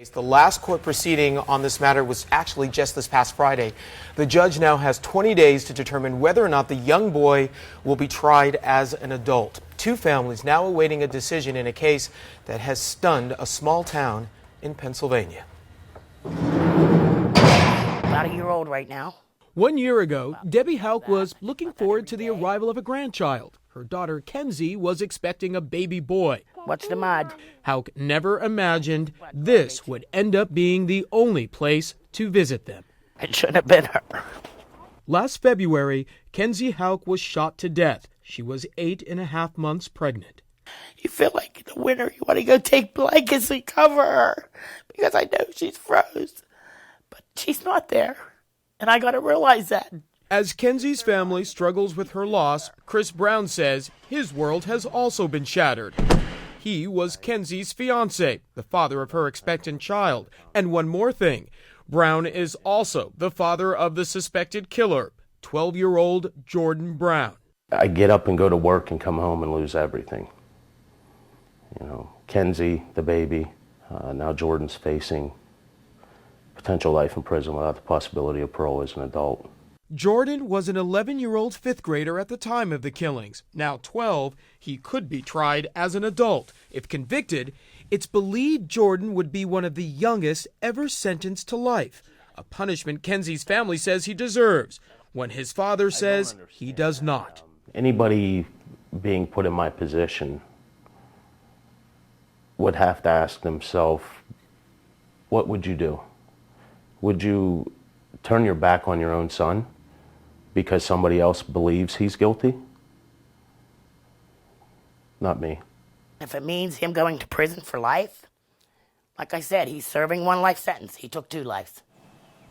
The last court proceeding on this matter was actually just this past Friday. The judge now has 20 days to determine whether or not the young boy will be tried as an adult. Two families now awaiting a decision in a case that has stunned a small town in Pennsylvania. About a year old right now. 1 year ago, Debbie Hauk was looking forward to the arrival of a grandchild. Her daughter Kenzie was expecting a baby boy. What's the mud? Hauk never imagined this would end up being the only place to visit them. It shouldn't have been her. Last February, Kenzie Hauk was shot to death. She was 8.5 months pregnant. You feel like in the winter you want to go take blankets and cover her because I know she's froze. But she's not there. And I got to realize that. As Kenzie's family struggles with her loss, Chris Brown says his world has also been shattered. He was Kenzie's fiancé, the father of her expectant child. And one more thing, Brown is also the father of the suspected killer, 12-year-old Jordan Brown. I get up and go to work and come home and lose everything. You know, Kenzie, the baby, now Jordan's facing potential life in prison without the possibility of parole as an adult. Jordan was an 11-year-old fifth grader at the time of the killings. Now 12, he could be tried as an adult. If convicted, it's believed Jordan would be one of the youngest ever sentenced to life, a punishment Kenzie's family says he deserves, when his father says he does not. Anybody being put in my position would have to ask themselves, what would you do? Would you turn your back on your own son because somebody else believes he's guilty? Not me. If it means him going to prison for life, like I said, he's serving one life sentence. He took 2 lives.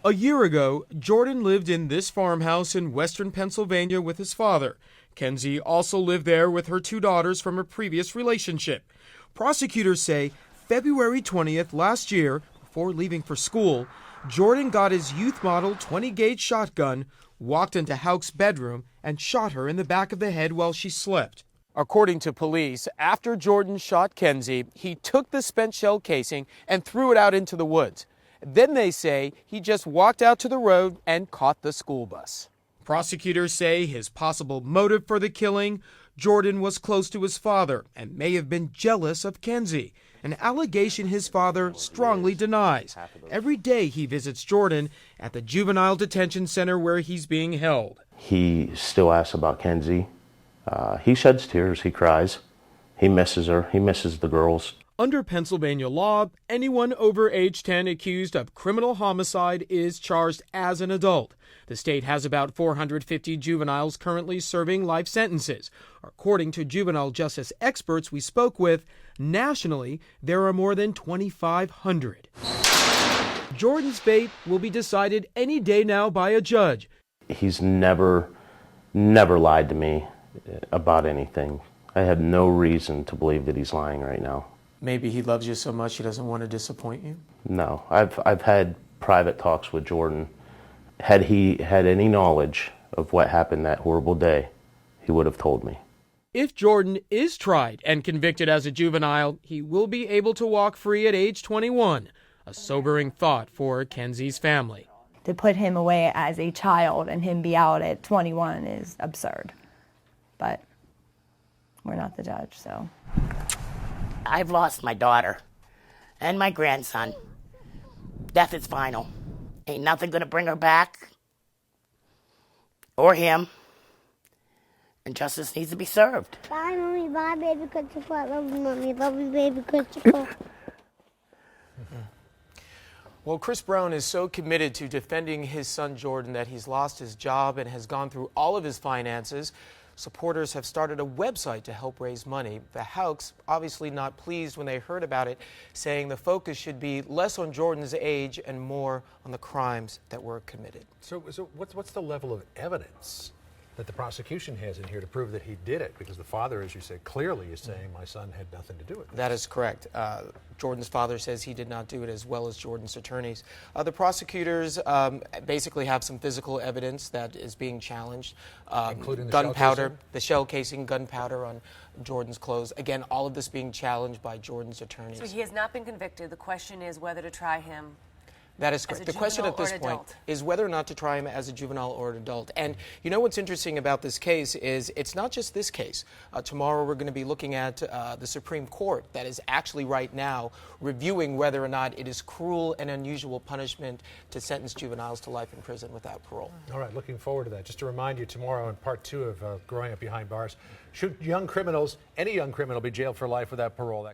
A year ago, Jordan lived in this farmhouse in western Pennsylvania with his father. Kenzie also lived there with her 2 daughters from a previous relationship. Prosecutors say February 20th last year, before leaving for school, Jordan got his youth model 20-gauge shotgun, walked into Hauk's bedroom, and shot her in the back of the head while she slept. According to police, after Jordan shot Kenzie, he took the spent shell casing and threw it out into the woods. Then they say he just walked out to the road and caught the school bus. Prosecutors say his possible motive for the killing, Jordan was close to his father and may have been jealous of Kenzie, an allegation his father strongly denies. Every day he visits Jordan at the juvenile detention center where he's being held. He still asks about Kenzie. He sheds tears, he cries. He misses her, he misses the girls. Under Pennsylvania law, anyone over age 10 accused of criminal homicide is charged as an adult. The state has about 450 juveniles currently serving life sentences. According to juvenile justice experts we spoke with, nationally, there are more than 2,500. Jordan's fate will be decided any day now by a judge. He's never lied to me about anything. I have no reason to believe that he's lying right now. Maybe he loves you so much he doesn't want to disappoint you? No, I've had private talks with Jordan. Had he had any knowledge of what happened that horrible day, he would have told me. If Jordan is tried and convicted as a juvenile, he will be able to walk free at age 21, a sobering thought for Kenzie's family. To put him away as a child and him be out at 21 is absurd. But we're not the judge, so. I've lost my daughter and my grandson. Death is final. Ain't nothing gonna bring her back or him. And justice needs to be served. Bye, Mommy. Bye, baby Christopher. I love you, Mommy. Love you, baby Christopher. Well, Chris Brown is so committed to defending his son Jordan that he's lost his job and has gone through all of his finances. Supporters have started a website to help raise money. The Hauks obviously not pleased when they heard about it, saying the focus should be less on Jordan's age and more on the crimes that were committed. So what's the level of evidence that the prosecution has in here to prove that he did it, because the father, as you say, clearly is saying my son had nothing to do with it. That is correct. Jordan's father says he did not do it, as well as Jordan's attorneys. The prosecutors basically have some physical evidence that is being challenged, including the gunpowder, the shell casing, gunpowder on Jordan's clothes. Again, all of this being challenged by Jordan's attorneys. So he has not been convicted. The question is whether to try him. That is correct. The question at this point is whether or not to try him as a juvenile or an adult. And you know what's interesting about this case is it's not just this case. Tomorrow we're going to be looking at the Supreme Court that is actually right now reviewing whether or not it is cruel and unusual punishment to sentence juveniles to life in prison without parole. All right, looking forward to that. Just to remind you, tomorrow in part 2 of Growing Up Behind Bars, should young criminals, any young criminal, be jailed for life without parole?